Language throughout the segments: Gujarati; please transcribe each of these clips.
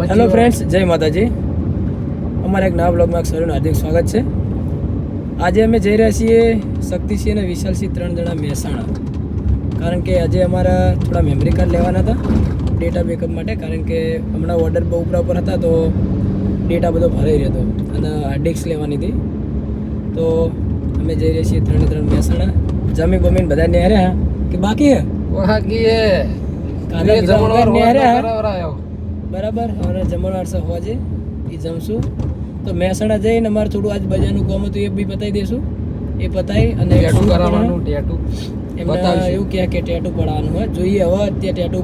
હેલો ફ્રેન્ડ્સ, જય માતાજી. અમારા એક નવા બ્લોગમાં સૌનું હાર્દિક સ્વાગત છે. આજે અમે જઈ રહ્યા છીએ શક્તિસિંહ અને વિશાલસિંહ 3 જણા મહેસાણા. કારણ કે આજે અમારા થોડા મેમરી કાર્ડ લેવાના હતા ડેટા બેકઅપ માટે. કારણ કે હમણાં ઓર્ડર બહુ ઉપર હતા તો ડેટા બધો ભરાઈ રહ્યો હતો અને ડિસ્ક લેવાની હતી. તો અમે જઈ રહ્યા છીએ 3 મહેસાણા. જમી બમીને બધા નેહર્યા કે બાકી હે બરાબર. હવે જમણવાર છે હોજે એ જમશું. તો મહેસાણા જઈને અમારે થોડું આજ બજારનું કામ હતું એ બી પતાવી દઈશું. એ પતાવી અને ટેટુ કરાવવાનું એમને એવું કહે કે ટેટુ પડાવવાનું હોય. જોઈએ હવે ત્યાં ટેટુ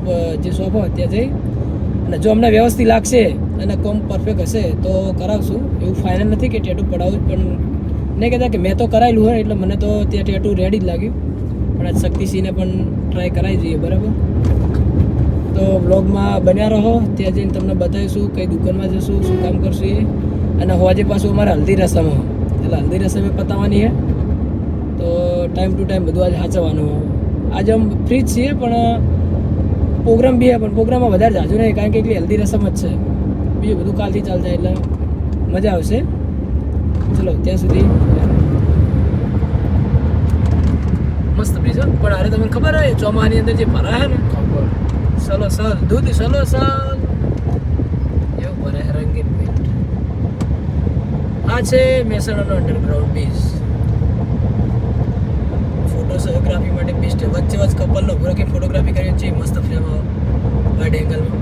જે શોપ હોય ત્યાં જઈ અને જો અમને વ્યવસ્થિત લાગશે અને કામ પરફેક્ટ હશે તો કરાવશું. એવું ફાઇનલ નથી કે ટેટુ પડાવવું, પણ નહીં કહેતા કે મેં તો કરાવેલું હોય એટલે મને તો ત્યાં ટેટુ રેડી જ લાગ્યું. પણ આજ શક્તિસિંહને પણ ટ્રાય કરાવી જોઈએ. બરાબર, તો બ્લોગમાં બન્યા રહો. ત્યાં જઈને તમને બતાવીશું કઈ દુકાનમાં જશું, શું કામ કરશું એ. અને હોજે પાછું અમારે હલ્દી રસમ એટલે હલ્દી રસમ પતાવવાની છે. તો ટાઈમ ટુ ટાઈમ બધું આજે સાચવવાનું. આજે અમે ફ્રી જ છીએ પણ પ્રોગ્રામ બી છે, પણ પ્રોગ્રામમાં વધારે જાજુ નહીં કારણ કે એટલી હલ્દી રસમ જ છે. બીજું બધું કાલથી ચાલશે એટલે મજા આવશે. ચલો ત્યાં સુધી મસ્ત બ્રિજ. પણ અરે તમને ખબર હોય ચોમાની અંદર જે ભરા છે ને ખબર સલો સલ દૂધ સલો સલ એવું ભરે રંગીન પેન્ટ. આ છે મહેસાણાનો અંડરગ્રાઉન્ડ બીચ. ફોટોગ્રાફી માટે બેસ્ટ છે. વચ્ચે વચ્ચે કપલનો પૂરો કે ફોટોગ્રાફી કરી છે મસ્ત ફ્રેમ વાઇડ એંગલમાં.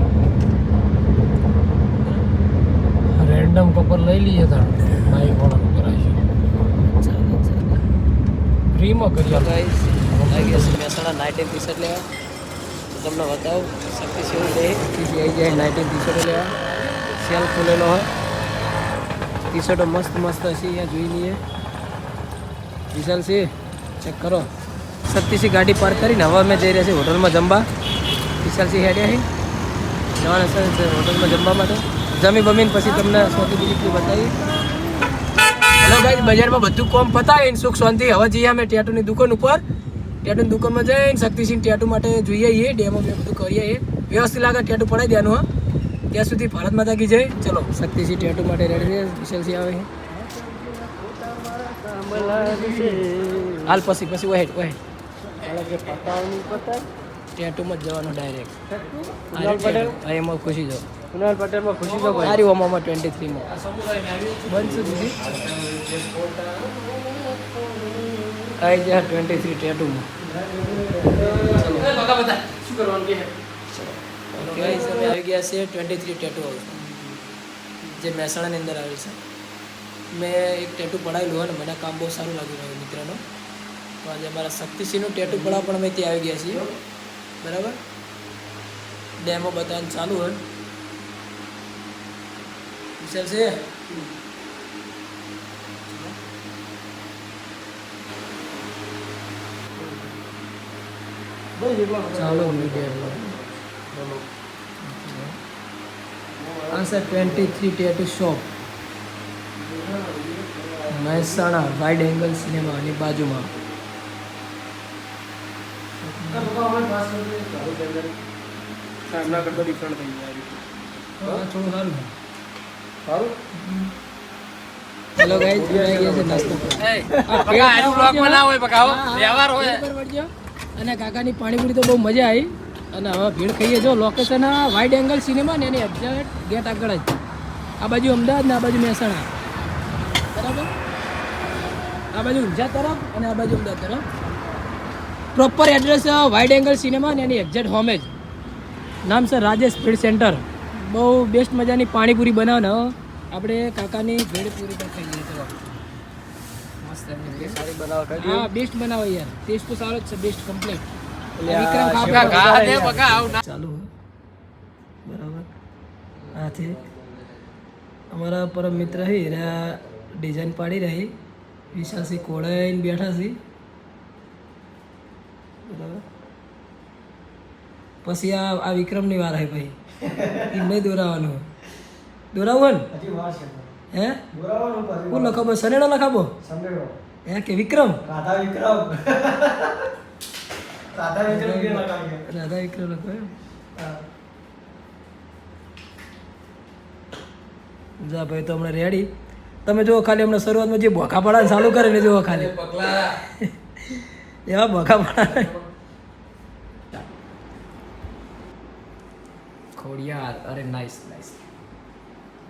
રેન્ડમ કપલ લઈ લઈએ તાર બાઈક વાળાનું કરાવીશું. ચાલો ચાલો ફ્રીમાં કરી ગાઈસ આવી ગયા છે મહેસાણા નાઇટ ટી શર્ટ લેવા. તમને બતાવું શક્તિસિંહ લે આવી જાય નાઇટ ટી શર્ટો લેવા. સેલ ખુલેલો હોય. ટી શર્ટો મસ્ત મસ્ત હશે. અહીંયા જોઈ લઈએ. વિશાલસિંહ ચેક કરો. શક્તિસિંહ ગાડી પાર્ક કરીને હવે અમે જઈ રહ્યા છીએ હોટલમાં જમવા. વિશાલસિંહ હેડ્યા છે જવાના સર હોટલમાં જમવા માટે. જમી બમીને પછી તમને શોથી બીજી બતાવી. હેલો ગાઈસ, બજારમાં બધું કોમ પતાવીને સુખ શાંતિ હવે જઈએ અમે ટેટુની દુકાન ઉપર. ટેટુની દુકાનમાં જઈને શક્તિસિંહ ટેટુ માટે જોઈએ એ ડેમો મેં બધું કરીએ. એ વ્યવસ્થિત લાગે ટેટુ પડાવી દેવાનું હા. ત્યાં સુધી ભારત માતા કી જય. ચલો શક્તિસિંહ ટેટુ માટે રેડી છે. વિશાલસિંહ આવે હાલ પછી પછી વહેટ ટેટુમાં જ જવાનું ડાયરેક્ટ. એમાં ખુશી જાઓ. કુનાલ પટેલમાં ખુશી તો સારી ઓમામાં 23માં બનશું દીદી આવી જાય 23 ટેટુમાં. શું કરવાનું કે ગાઈસ અમે આવી ગયા છે 23 ટેટુ હાઉસ જે મહેસાણાની અંદર આવેલ છે. મેં એક ટેટુ પડાવેલું હોય ને મને કામ બહુ સારું લાગ્યું મારા મિત્રનો. તો આજે અમારા શક્તિસિંહનું ટેટુ પડાવ પણ અમે ત્યાં આવી ગયા છીએ. બરાબર, ડેમો બતાવવાનું ચાલુ હોય. વિશાલ છે ચાલો આ છે 23 tattoo shop Mehsana wide angle સિનેમાની બાજુમાં. થોડું સારું. હેલો ગાઈસ, આવી ગયા છે નાસ્તો અને કાકાની પાણીપુરી તો બહુ મજા આવી. અને હવે ભીડ ખાઈએ. જો લોકેશન વાઇડ એંગલ સિનેમા ને એની એક્ઝેક્ટ ગેટ આગળ જ. આ બાજુ અમદાવાદ ને આ બાજુ મહેસાણા. બરાબર, આ બાજુ ઊંઝા તરફ અને આ બાજુ અમદાવાદ તરફ. Proper address wide angle cinema ને એની એક્ઝેક્ટ હોમે જ. નામ છે રાજેશ ફીડ સેન્ટર. બહુ બેસ્ટ મજાની પાણીપુરી બનાવે. આપણે કાકાની ભેળપુરી પણ ખાઈ લઈએ. ચલો મસ્ત સારી બનાવે. હા, બેસ્ટ બનાવે યાર. ટેસ્ટ તો સારો જ છે. Best complete. ચાલુ બરાબર. આથી અમારા પરમ મિત્ર હી ડિઝાઇન પાડી રહી. વિશાલસિંહ કોળાઈને બેઠા છે. બરાબર, પછી આ વિક્રમની વાર હે ભાઈ. એ નહીં દોરાવાનું. દોરાવું હે કોણ લખાબો? સનેડો લખાબો હે કે વિક્રમ? રાધા વિક્રમ લખો. જા ભાઈ તો હમણાં રેડી તમે જુઓ ખાલી હમણાં શરૂઆતમાં જે બોખા પડાને ચાલુ કરે ને જુઓ ખાલી એવા બોખા પડા ખોડિયાર અરે નાઈસ નાઈસ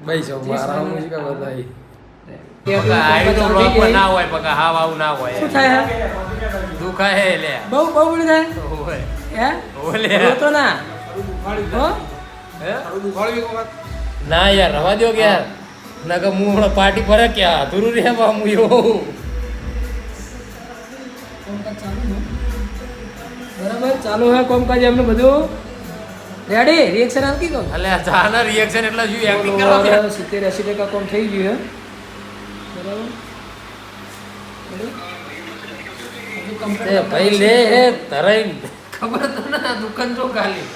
ભાઈ છો મારા મુજકા બધાઈ ના હોય પકા હાવ આવું ના હોય શું થાય દુખાય હે લે બહુ બહુ બોલી થાય ઓય હે ઓલે તો ના હો ના યાર રવા દો કે યાર ના કે હું હમણાં પાર્ટી પર ક્યાં અધૂરું રે બા હું એવું બરાબર ચાલુ હે કોમકાજ એમનું બધું રેડી રિએક્શન આપી કહો અલે આ જાના રિએક્શન એટલે શું એક્ટિંગ કરવા કે 70-80% કોમ થઈ ગયું હે બરાબર એ ભાઈ લે હે તરાઈ ખબર તો ના દુકાન જો ખાલી